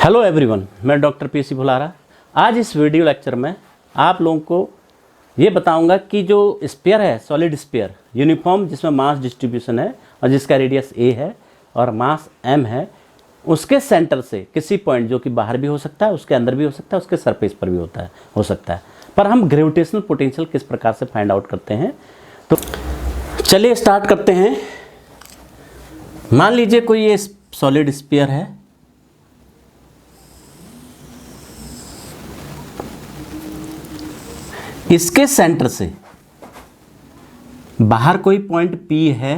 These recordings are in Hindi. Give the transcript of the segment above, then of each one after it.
हेलो एवरीवन, मैं डॉक्टर पीसी भुलारा। आज इस वीडियो लेक्चर में आप लोगों को ये बताऊंगा कि जो स्फीयर है, सॉलिड स्फीयर यूनिफॉर्म, जिसमें मास डिस्ट्रीब्यूशन है और जिसका रेडियस ए है और मास m है, उसके सेंटर से किसी पॉइंट जो कि बाहर भी हो सकता है, उसके अंदर भी हो सकता है, उसके सरफेस पर भी हो सकता है, पर हम ग्रेविटेशनल पोटेंशियल किस प्रकार से फाइंड आउट करते हैं। तो चलिए स्टार्ट करते हैं। मान लीजिए कोई ये सॉलिड स्फीयर है, इसके सेंटर से बाहर कोई पॉइंट P है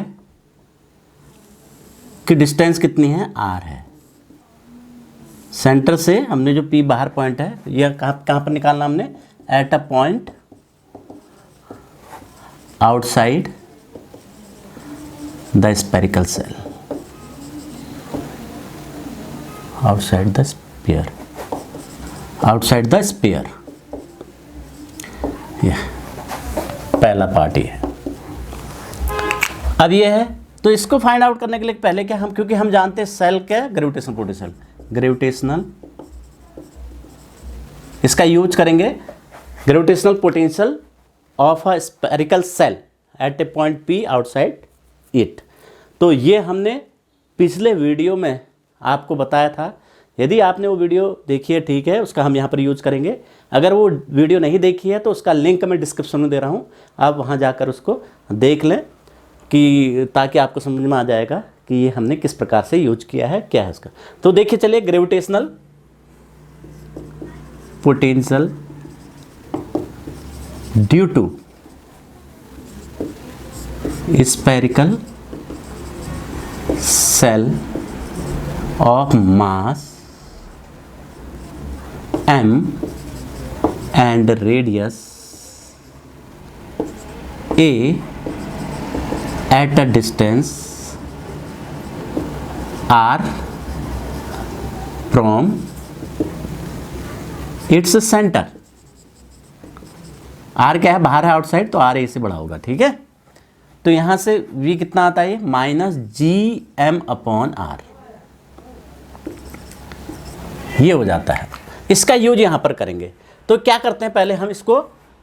कि डिस्टेंस कितनी है, R है। सेंटर से हमने जो P बाहर पॉइंट है, यह कहाँ पर निकालना हमने, at a point outside the spherical shell, outside the sphere, outside the sphere. पहला पार्ट ये है। अब ये है, तो इसको फाइंड आउट करने के लिए पहले क्या हम, क्योंकि हम जानते हैं सेल क्या, ग्रेविटेशनल पोटेंशियल, ग्रेविटेशनल, इसका यूज करेंगे, gravitational potential of a spherical shell at a point P outside it. तो ये हमने पिछले वीडियो में आपको बताया था। यदि आपने वो वीडियो देखी है, ठीक है, उसका हम यहाँ पर यूज करेंगे। अगर वो वीडियो नहीं देखी है तो उसका लिंक मैं डिस्क्रिप्शन में दे रहा हूँ, आप वहाँ जाकर उसको देख लें, कि ताकि आपको समझ में आ जाएगा कि ये हमने किस प्रकार से यूज किया है, क्या है उसका। तो देखिए, चलिए, gravitational potential due to spherical shell of mass m and radius a at a distance r from its center। r क्या है, बाहर है, आउटसाइड, तो r a से बड़ा होगा, ठीक है। तो यहां से v कितना आता है, -gm/r, ये हो जाता है। इसका यूज यहाँ पर करेंगे। तो क्या करते हैं, पहले हम इसको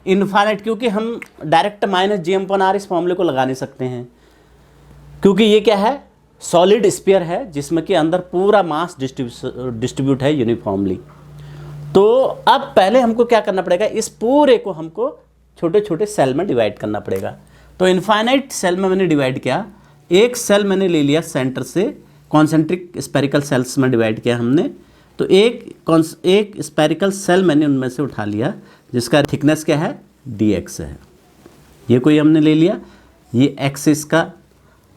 इनफाइनाइट, क्योंकि हम डायरेक्ट -gm/r इस फॉर्मूले को लगा नहीं सकते हैं, क्योंकि ये क्या है, सॉलिड स्फीयर है जिसमें कि अंदर पूरा मास डिस्ट्रीब्यूट है यूनिफॉर्मली। तो अब पहले हमको क्या करना पड़ेगा, इस पूरे को हमको छोटे छोटे सेल में डिवाइड करना पड़ेगा। तो इनफाइनाइट सेल में मैंने डिवाइड किया, एक सेल मैंने ले लिया सेंटर से, कॉन्सेंट्रिक स्पेरिकल सेल्स में डिवाइड किया हमने। तो एक स्पेरिकल सेल मैंने उनमें से उठा लिया जिसका थिकनेस क्या है, dx है। ये कोई हमने ले लिया, ये x इसका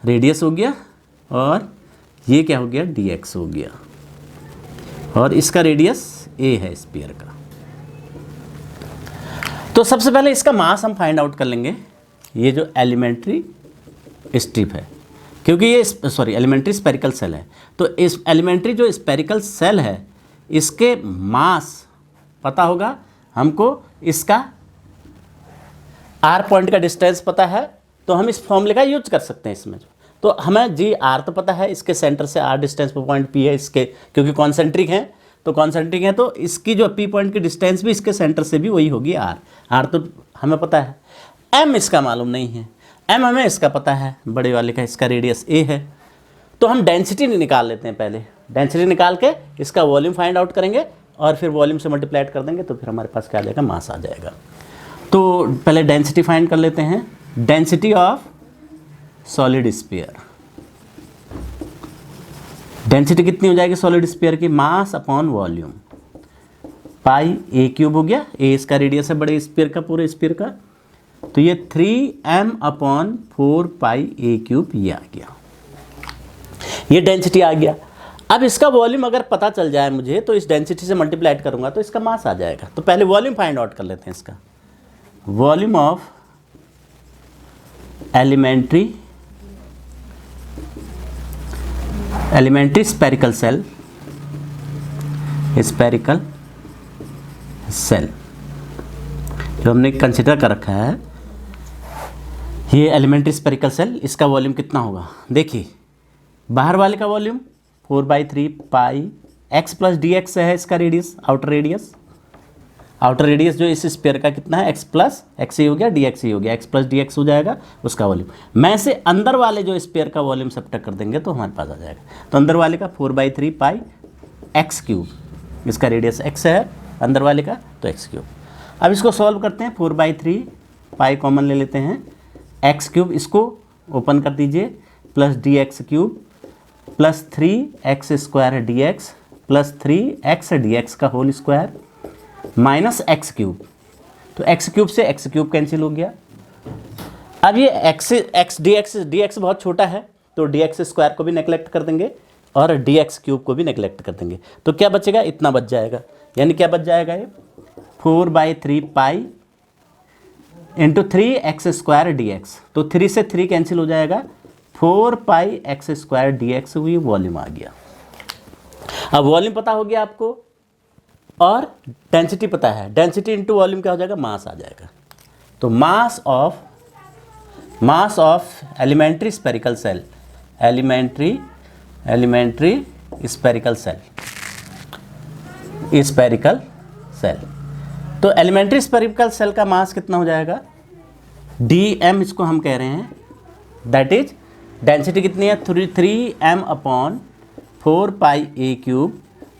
रेडियस हो गया और ये क्या हो गया, dx हो गया, और इसका रेडियस a है स्फीयर का। तो सबसे पहले इसका मास हम फाइंड आउट कर लेंगे। ये जो एलिमेंट्री स्ट्रिप है, क्योंकि ये एलिमेंट्री स्पेरिकल सेल है, तो इस एलिमेंट्री जो स्पेरिकल सेल है, इसके मास पता होगा हमको, इसका r पॉइंट का डिस्टेंस पता है, तो हम इस फॉर्मूले का यूज कर सकते हैं इसमें। तो हमें r तो पता है, इसके सेंटर से r डिस्टेंस पर पॉइंट P है इसके, क्योंकि कॉन्सेंट्रिक है, तो कॉन्सेंट्रिक है, तो इसकी जो P पॉइंट की डिस्टेंस भी इसके सेंटर से भी वही होगी r तो हमें पता है। m इसका मालूम नहीं है, m हमें इसका पता है, बड़े वाले का, इसका रेडियस a है। तो हम डेंसिटी निकाल लेते हैं, पहले डेंसिटी निकाल के इसका वॉल्यूम फाइंड आउट करेंगे और फिर वॉल्यूम से मल्टीप्लाइड कर देंगे, तो फिर हमारे पास क्या आ जाएगा, मास आ जाएगा। तो पहले डेंसिटी फाइंड कर लेते हैं। Density of solid sphere, density कितनी हो जाएगी सॉलिड स्फीयर की, मास अपॉन वॉल्यूम, पाई a³ हो गया, a इसका रेडियस है बड़े स्फीयर का, पूरे स्फीयर का, तो ये 3m/4 पाई a³ ये आ गया, ये डेंसिटी आ गया। अब इसका वॉल्यूम अगर पता चल जाए मुझे, तो इस डेंसिटी से मल्टीप्लाइड करूंगा तो इसका मास आ जाएगा। तो पहले वॉल्यूम फाइंड आउट कर लेते हैं इसका। Volume of elementary spherical shell, spherical shell जो हमने कंसिडर कर रखा है, ये एलिमेंट्री स्पेरिकल सेल, इसका वॉल्यूम कितना होगा, देखिए बाहर वाले का volume 4/3 pi x plus d x है इसका radius, outer radius. Outer radius जो इस स्फीयर का कितना है, एक्स प्लस एक्स ही हो गया, डी एक्स ही हो गया, एक्स प्लस डी एक्स हो जाएगा उसका वॉल्यूम। मैं से अंदर वाले जो स्फीयर का वॉल्यूम सब्ट्रैक्ट कर देंगे तो हमारे पास आ जाएगा। तो अंदर वाले का 4/3 पाई एक्स क्यूब, इसका रेडियस एक्स है अंदर वाले का, तो एक्स क्यूब। अब इसको सॉल्व करते हैं, 4/3 पाई कॉमन ले लेते हैं, एक्स क्यूब इसको ओपन कर दीजिए, plus d x cube plus 3x² d x plus 3x d x का whole square minus x cube. तो एक्स क्यूब से एक्स क्यूब कैंसिल हो गया। अब ये एक्स डी एक्स बहुत छोटा है, तो डी एक्स स्क्वायर को भी नेगलेक्ट कर देंगे और डी एक्स क्यूब को भी नेगलेक्ट कर देंगे। तो क्या बचेगा, इतना बच जाएगा। यानी क्या बच जाएगा, ये 4/3 pi into 3x² d x. तो 3 से 3 कैंसिल हो जाएगा, 4πx² डी एक्स हुई, वॉल्यूम आ गया। अब वॉल्यूम पता हो गया आपको और डेंसिटी पता है, डेंसिटी इंटू वॉल्यूम क्या हो जाएगा, मास आ जाएगा। तो mass of elementary spherical shell, elementary spherical shell. तो एलिमेंट्री स्पेरिकल सेल का मास कितना हो जाएगा, dm इसको हम कह रहे हैं, दैट इज डेंसिटी कितनी है, 3m/4πa³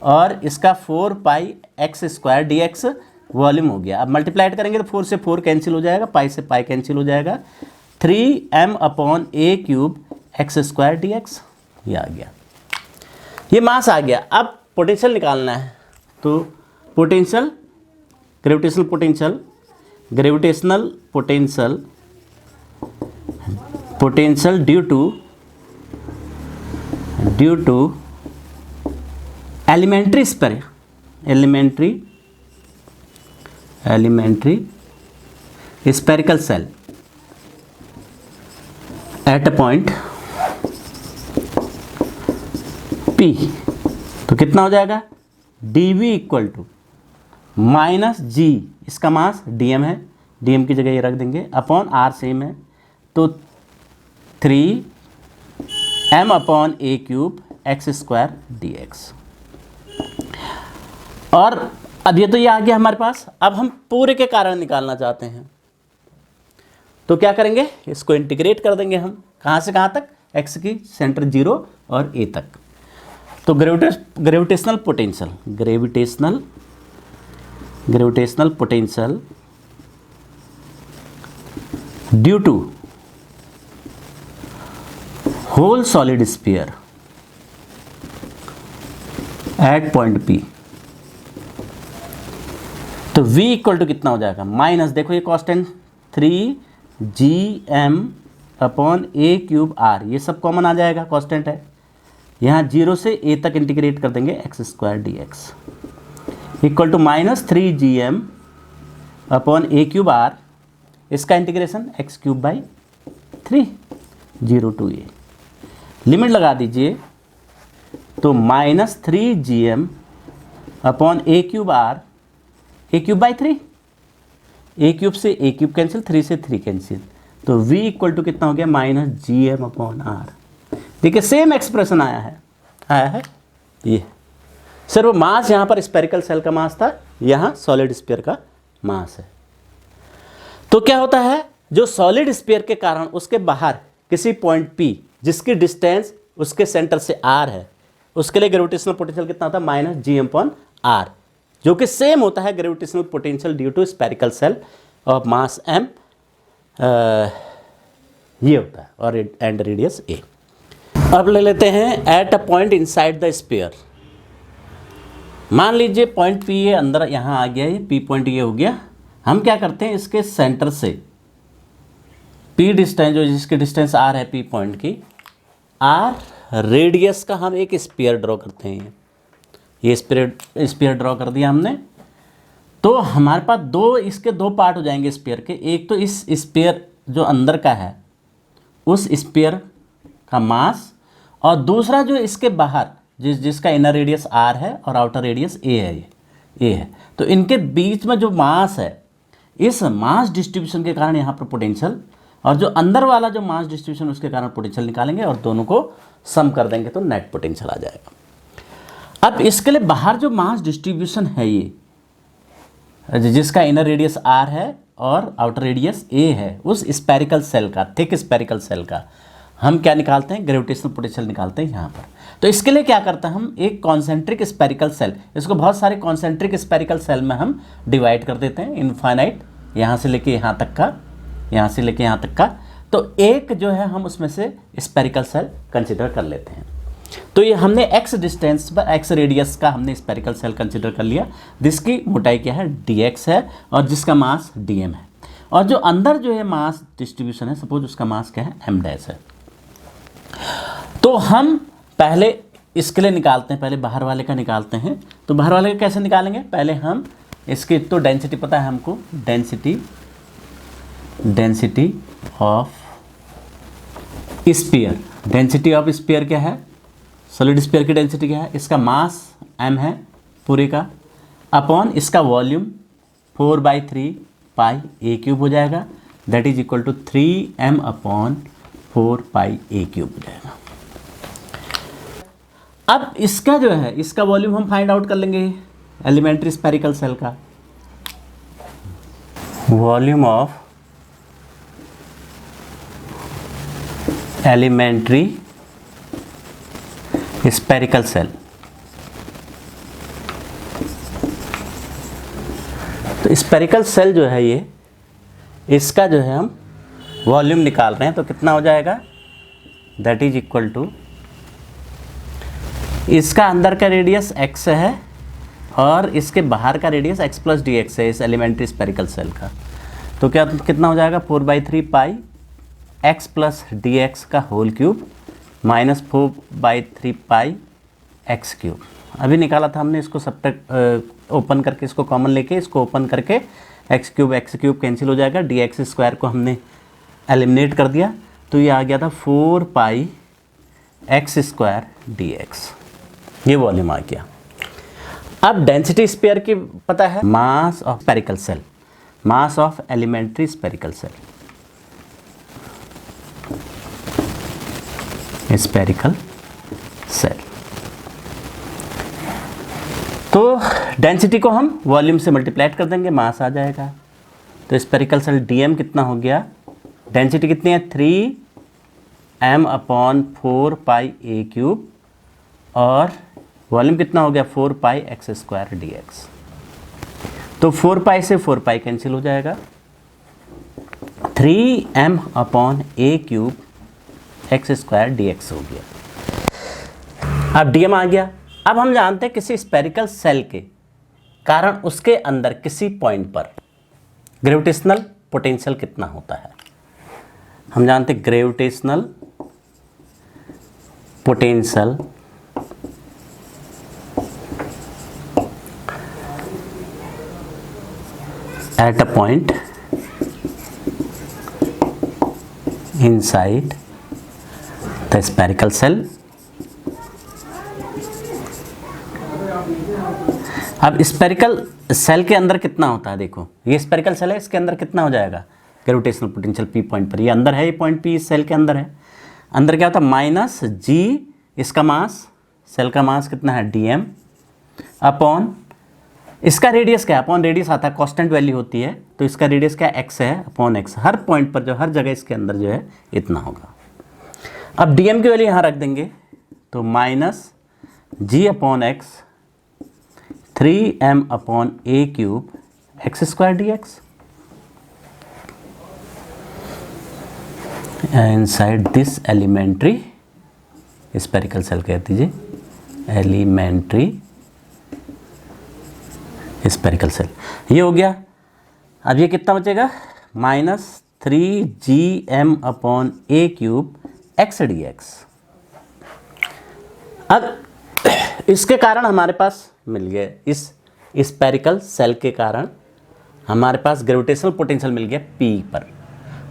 और इसका 4πx² dx वॉल्यूम हो गया। अब मल्टीप्लाइड करेंगे तो 4 से 4 कैंसिल हो जाएगा, पाई से पाई कैंसिल हो जाएगा, 3m/a³ x² dx, ये आ गया, ये मास आ गया। अब पोटेंशियल निकालना है, तो potential, gravitational potential due to elementary spherical shell at a point P। तो कितना हो जाएगा, dV equal to minus G, इसका मास dm है, dm की जगह ये रख देंगे, अपॉन r सेम है, तो 3m/a³ x² dx। और अब ये तो ये आ गया हमारे पास। अब हम पूरे के कारण निकालना चाहते हैं, तो क्या करेंगे, इसको इंटीग्रेट कर देंगे हम, कहाँ से कहाँ तक, x की सेंटर 0 और a तक। तो gravitational potential due to whole solid sphere at point P। तो V इक्वल टू कितना हो जाएगा, माइनस, देखो ये कांस्टेंट 3gm/a³ r, ये सब कॉमन आ जाएगा, कांस्टेंट है। यहाँ 0 से a तक इंटीग्रेट कर देंगे, x² dx equal to minus 3gm/a³ r, इसका integration x³/3, 0 to a, limit लगा दीजिए, तो minus 3gm/a³ r, a³/3, a³ से a³ कैंसिल, 3 से 3 कैंसिल, तो v इक्वल टू कितना हो गया, माइनस gm/r। देखिए सेम एक्सप्रेशन आया है ये, सिर्फ मास यहाँ पर स्पेरिकल सेल का मास था, यहाँ सॉलिड स्फीयर का मास है। तो क्या होता है, जो सॉलिड स्फीयर के कारण उसके बाहर किसी पॉइंट P जिसकी डिस्टेंस उसके सेंटर से r है, उसके लिए ग्रेविटेशनल पोटेंशियल कितना होता है, माइनस gm/r, जो कि सेम होता है gravitational potential due to spherical shell of mass m, ये होता है, और एंड रेडियस a। अब ले लेते हैं eight a point inside the sphere. मान लीजिए पॉइंट P ये अंदर यहाँ आ गया, ये P पॉइंट ये हो गया। हम क्या करते हैं, इसके सेंटर से P डिस्टेंस, जो जिसकी डिस्टेंस r है P पॉइंट की, r रेडियस का हम एक स्फीयर ड्रॉ करते हैं। ये स्फीयर ड्रॉ कर दिया हमने, तो हमारे पास इसके दो पार्ट हो जाएंगे स्फीयर के। एक तो इस स्फीयर जो अंदर का है उस स्फीयर का मास, और दूसरा जो इसके बाहर जिसका इनर रेडियस r है और आउटर रेडियस a है, ये है। तो इनके बीच में जो मास है, इस मास डिस्ट्रीब्यूशन के कारण यहाँ पर पोटेंशियल, और जो अंदर वाला जो मास डिस्ट्रीब्यूशन उसके कारण पोटेंशियल निकालेंगे और दोनों को सम कर देंगे तो नेट पोटेंशियल आ जाएगा। अब इसके लिए बाहर जो मास डिस्ट्रीब्यूशन है ये, जिसका इनर रेडियस r है और आउटर रेडियस a है, उस स्पेरिकल सेल का, थिक स्पेरिकल सेल का हम क्या निकालते हैं, ग्रेविटेशनल पोटेंशियल निकालते हैं यहाँ पर। तो इसके लिए क्या करते हैं, हम एक कॉन्सेंट्रिक स्पेरिकल सेल, इसको बहुत सारे कॉन्सेंट्रिक स्पेरिकल सेल में हम डिवाइड कर देते हैं, इनफाइनाइट, यहाँ से लेके यहाँ तक का, यहाँ से लेके यहाँ तक का। तो एक जो है हम उसमें से स्पेरिकल सेल कंसिडर कर लेते हैं। तो ये हमने x डिस्टेंस पर, x रेडियस का हमने स्पेरिकल सेल कंसिडर कर लिया, जिसकी मोटाई क्या है, dx है, और जिसका मास dm है, और जो अंदर जो है मास डिस्ट्रीब्यूशन है, सपोज उसका मास क्या है, m डैश है। तो हम पहले इसके लिए निकालते हैं, पहले बाहर वाले का निकालते हैं। तो बाहर वाले का कैसे निकालेंगे, पहले हम इसकी तो डेंसिटी पता है हमको, density of sphere, density of sphere क्या है, सॉलिड स्फीयर की डेंसिटी क्या है, इसका मास m है पूरे का, अपॉन इसका वॉल्यूम 4/3 पाई a क्यूब हो जाएगा, that is equal to 3m upon 4 pi a cube हो जाएगा। अब इसका जो है, इसका वॉल्यूम हम फाइंड आउट कर लेंगे एलिमेंट्री स्पेरिकल सेल का, volume of elementary spherical shell. तो स्पेरिकल सेल जो है ये, इसका जो है हम वॉल्यूम निकाल रहे हैं, तो कितना हो जाएगा, दैट इज इक्वल टू, इसका अंदर का रेडियस x है और इसके बाहर का radius x plus d x है, इस एलिमेंट्री स्पेरिकल सेल का। तो क्या कितना हो जाएगा, 4/3 पाई x प्लस डी एक्स का होल क्यूब माइनस 4/3 पाई x क्यूब। अभी निकाला था हमने, इसको सब्ट्रैक्ट ओपन करके, इसको कॉमन लेके, इसको ओपन करके x क्यूब कैंसिल हो जाएगा, डी एक्स स्क्वायर को हमने एलिमिनेट कर दिया, तो ये आ गया था 4 pi x square d x, ये वॉल्यूम आ गया। अब डेंसिटी स्फीयर की पता है, mass of spherical shell, mass of elementary spherical shell, spherical shell. तो डेंसिटी को हम वॉल्यूम से मल्टीप्लाई कर देंगे, मास आ जाएगा। तो स्पेरिकल सेल डीएम कितना हो गया, डेंसिटी कितनी है, 3m upon 4 pi a cube, और वॉल्यूम कितना हो गया, 4 pi x square d x. तो 4 पाई से 4 पाई कैंसिल हो जाएगा, 3m upon a cube x square d x हो गया। अब dm आ गया। अब हम जानते हैं किसी स्पेरिकल सेल के कारण उसके अंदर किसी पॉइंट पर ग्रेविटेशनल पोटेंशियल कितना होता है। हम जानते हैं gravitational potential at a point inside the spherical cell। अब स्पेरिकल सेल के अंदर कितना होता है, देखो ये स्पेरिकल सेल है, इसके अंदर कितना हो जाएगा ग्रेविटेशनल पोटेंशियल P पॉइंट पर, ये अंदर है, ये पॉइंट P इस सेल के अंदर है, अंदर क्या होता है, माइनस G इसका मास, सेल का मास कितना है dm, अपॉन इसका रेडियस क्या है, अपॉन रेडियस आता है, कांस्टेंट वैल्यू होती है, तो इसका रेडियस क्या x है, अपॉन x, हर पॉइंट पर जो हर जगह इसके अंदर जो है इतना होगा। अब dm की वैल्यू यहाँ रख देंगे, तो minus g upon x 3m upon a cube x square d x. Inside this elementary spherical shell कह दीजिए, एलिमेंट्री स्पेरिकल सेल, ये हो गया। अब ये कितना बचेगा, minus 3gm upon a cube x D x. अब इसके कारण हमारे पास मिल गया, इस स्पेरिकल सेल के कारण हमारे पास ग्रेविटेशनल पोटेंशियल मिल गया P पर।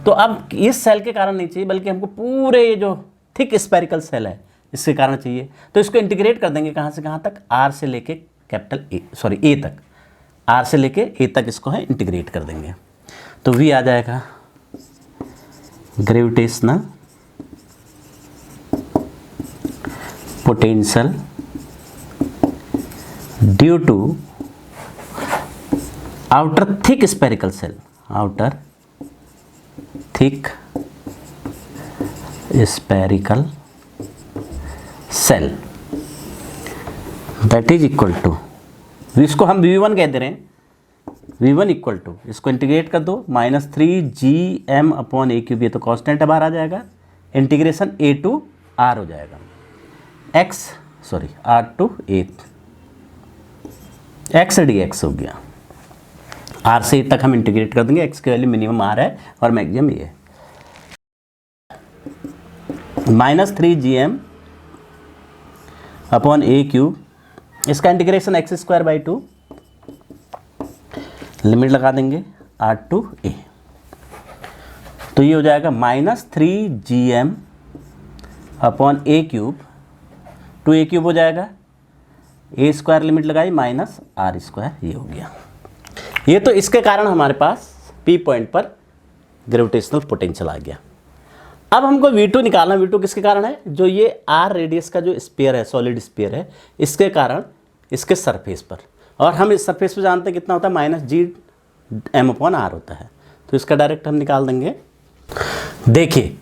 तो अब इस सेल के कारण नहीं चाहिए, बल्कि हमको पूरे जो थिक स्पेरिकल सेल है इसके कारण चाहिए। तो इसको इंटीग्रेट कर देंगे कहाँ से कहाँ तक, R से लेके कैपिटल A तक, R से लेके A तक इसको है इंटीग्रेट कर देंगे। तो V आ जाएगा gravitational potential due to outer thick spherical cell, outer thick spherical cell that is equal to, इसको हम V1 कह दे रहे हैं, V1 इक्वल टू, इसको इंटीग्रेट कर दो -3gm अपॉन ए क्यूब, ये तो कांस्टेंट बाहर आ जाएगा, इंटीग्रेशन a टू r हो जाएगा, r to a, x dx हो गया, r से तक हम इंटीग्रेट कर देंगे, x की वैल्यू मिनिमम r है और मैक्सिमम ये है, -3gm अपॉन ए क्यूब, इसका इंटीग्रेशन x²/2, लिमिट लगा देंगे r टू a, तो ये हो जाएगा -3gm upon a cube, 2a cube हो जाएगा, a² लिमिट लगाई -r², ये हो गया। ये तो इसके कारण हमारे पास P पॉइंट पर ग्रेविटेशनल पोटेंशियल आ गया। अब हमको V2 निकालना, V2 किसके कारण है, जो ये R रेडियस का जो स्फीयर है, सॉलिड स्फीयर है, इसके कारण इसके सरफेस पर, और हम इस सरफेस पे जानते हैं कितना होता है, -gm/r होता है, तो इसका डायरेक्ट हम निकाल देंगे। देखिए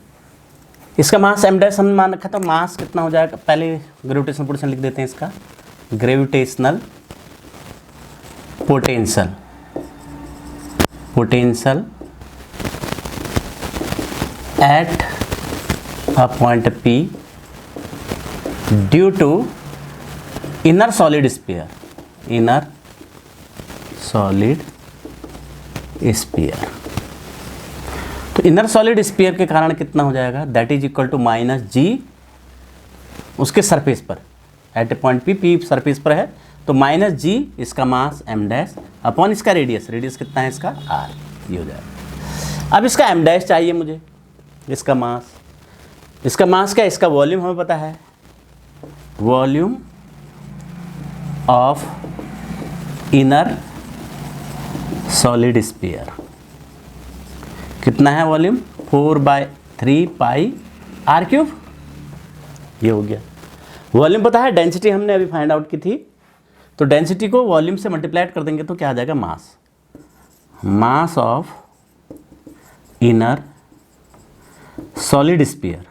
इसका मास m डैश हमने मान रखा था, मास कितना हो जाएगा, पहले ग्रेविटेशनल पोटेंशियल लिख देते हैं, इसका gravitational potential at a point P due to inner solid sphere, तो इनर सॉलिड स्फीयर के कारण कितना हो जाएगा, that is equal to -g, उसके सरफेस पर at a point P surface पर है, तो -g इसका मास m डैश अपॉन इसका रेडियस कितना है इसका r, ये हो जाएगा। अब इसका m डैश चाहिए मुझे, इसका मास क्या, इसका वॉल्यूम हमें पता है, volume of inner solid sphere कितना है, वॉल्यूम 4/3 पाई r³, ये हो गया। वॉल्यूम पता है, डेंसिटी हमने अभी फाइंड आउट की थी, तो डेंसिटी को वॉल्यूम से मल्टीप्लाई कर देंगे तो क्या आ जाएगा, mass of inner solid sphere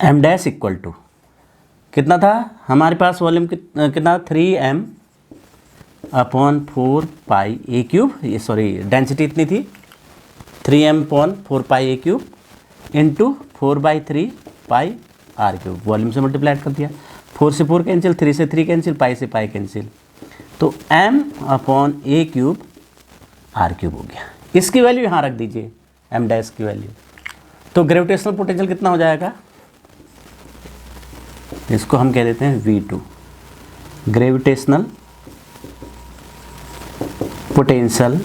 m dash equal to कितना था हमारे पास, वॉल्यूम कितना 3m अपॉन 4 पाई a³, ये सॉरी डेंसिटी इतनी थी 3m अपॉन 4 पाई a³ इंटू 4/3 पाई r³, वॉल्यूम से मल्टीप्लाई कर दिया, 4 से 4 कैंसिल, 3 से 3 कैंसिल, पाई से पाई कैंसिल, तो m अपॉन a³ r³ हो गया। इसकी वैल्यू यहाँ रख दीजिए, m डैश की वैल्यू, तो ग्रेविटेशनल पोटेंशियल कितना हो जाएगा, इसको हम कह देते हैं V2, gravitational potential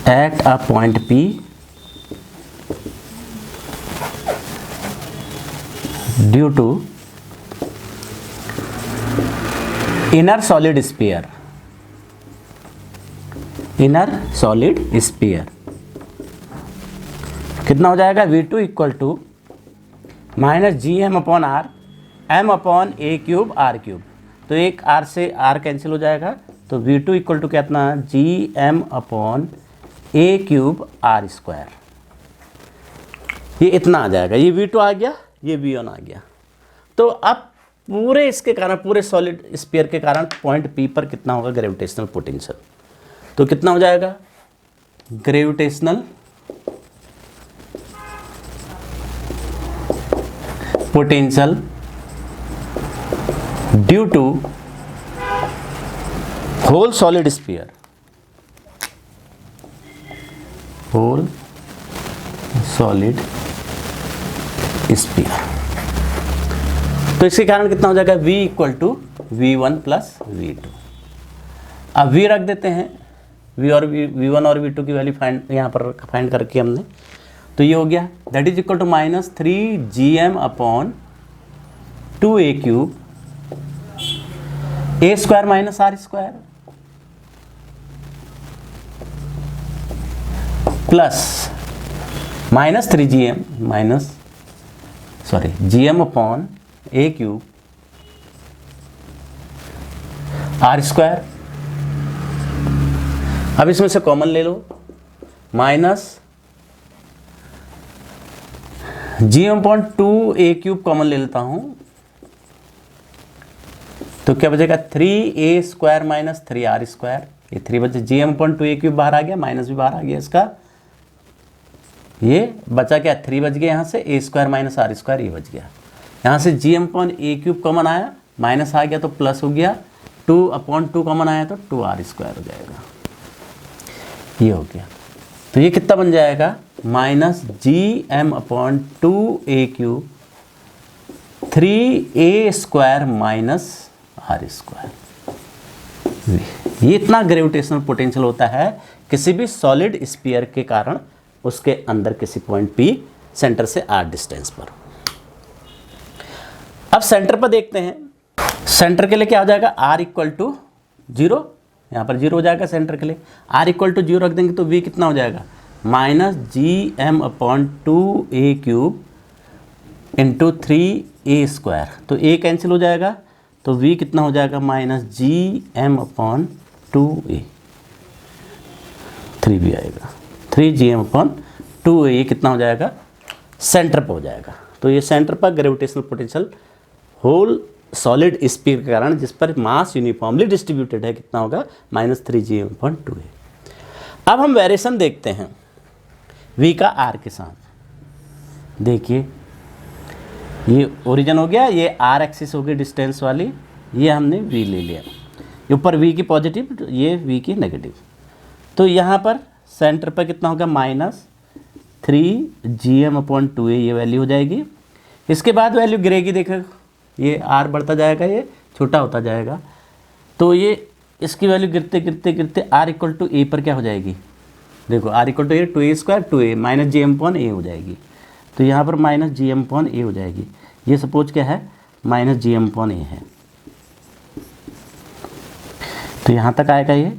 at a point P due to inner solid sphere, कितना हो जाएगा, V2 equal to -gm upon r, m upon a³ r³, तो एक r से r कैंसिल हो जाएगा, तो V2 इक्वल टू कितना, gm अपॉन a³ r², ये इतना आ जाएगा, ये V2 आ गया, ये V1 आ गया। तो अब पूरे इसके कारण, पूरे सॉलिड स्फीयर के कारण पॉइंट P पर कितना होगा ग्रेविटेशनल पोटेंशियल, तो कितना हो जाएगा, gravitational potential due to whole solid sphere, तो इसके कारण कितना हो जाएगा, V equal to V1 plus V2। अब V रख देते हैं, V1 और V2 की वैल्यू यहाँ पर फाइंड करके हमने, तो ये हो गया, that is equal to -3gm upon 2a³ a² -r² plus -3gm sorry gm upon a cube r square. अब इसमें से कॉमन ले लो, minus gm upon 2a³ common ले लेता हूं, तो क्या बचेगा 3a² माइनस 3r²। ये 3 बचे, gm अपॉन 2a³ बाहर आ गया, माइनस भी बाहर आ गया इसका, ये बचा क्या 3 बच गया, यहाँ से a² माइनस r², ये बच गया। यहाँ से gm अपॉन a³ कॉमन आया, माइनस आ गया तो प्लस हो गया, 2 अपॉन 2 कॉमन आया तो 2r² हो जाएगा, ये हो गया। तो ये कितना बन जाएगा, minus gm upon 2a³ 3a² minus r²। ये इतना ग्रेविटेशनल पोटेंशियल होता है किसी भी सॉलिड स्फीयर के कारण उसके अंदर किसी पॉइंट P सेंटर से r डिस्टेंस पर। अब सेंटर पर देखते हैं, सेंटर के लिए क्या हो जाएगा, r इक्वल टू 0, यहाँ पर 0 हो जाएगा सेंटर के लिए। r इक्वल टू 0 रख देंगे तो v कितना हो जाएगा, minus gm upon 2a³ into 3a²। तो a कैंसिल हो जाएगा तो v कितना हो जाएगा, माइनस gm अपॉन 2a, 3 भी आएगा, 3gm अपॉन 2a, ये कितना हो जाएगा, सेंटर पर हो जाएगा। तो ये सेंटर पर gravitational potential whole solid sphere के कारण जिस पर मास यूनिफॉर्मली डिस्ट्रीब्यूटेड है कितना होगा, माइनस 3gm अपॉन 2a। अब हम वेरिएशन देखते हैं v का r के साथ। देखिए ये ओरिजिन हो गया, ये r एक्सिस हो गई डिस्टेंस वाली, ये हमने v ले लिया, ऊपर v की पॉजिटिव, ये v की नेगेटिव। तो यहाँ पर सेंटर पर कितना होगा, माइनस 3gm अपॉन 2a, ये वैल्यू हो जाएगी। इसके बाद वैल्यू गिरेगी, देखो ये r बढ़ता जाएगा, ये छोटा होता जाएगा, तो ये इसकी वैल्यू गिरते गिरते गिरते r इक्वल टू a पर क्या हो जाएगी, देखो r equal to a 2a² 2a minus gm upon a हो जाएगी। तो यहाँ पर माइनस gm अपॉन a हो जाएगी, ये सपोज क्या है, माइनस gm अपॉन a है। तो यहाँ तक आएगा ये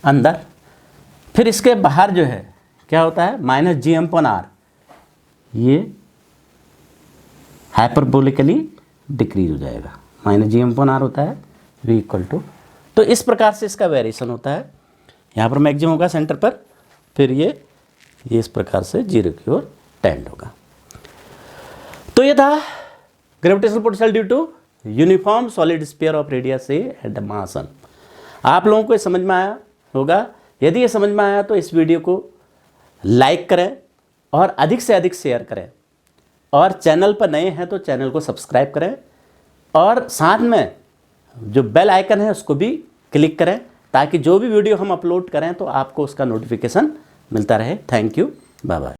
अंदर, फिर इसके बाहर जो है क्या होता है, माइनस gm अपॉन r, ये हाइपरबोलिकली डिक्रीज हो जाएगा, माइनस gm अपॉन r होता है v इक्वल टू। तो इस प्रकार से इसका वेरिएशन होता है, यहाँ पर मैक्सिमम होगा सेंटर पर, फिर ये इस प्रकार से 0 की ओर टेंड होगा। तो ये था gravitational potential due to uniform solid sphere of radius a at mass m। आप लोगों को ये समझ में आया होगा, यदि ये समझ में आया तो इस वीडियो को लाइक करें और अधिक से अधिक शेयर करें, और चैनल पर नए हैं तो चैनल को सब्सक्राइब करें, और साथ में जो बेल आइकन है उसको भी क्लिक करें, ताकि जो भी वीडियो हम अपलोड करें तो आपको उसका नोटिफिकेशन मिलता रहे। Thank you, bye bye.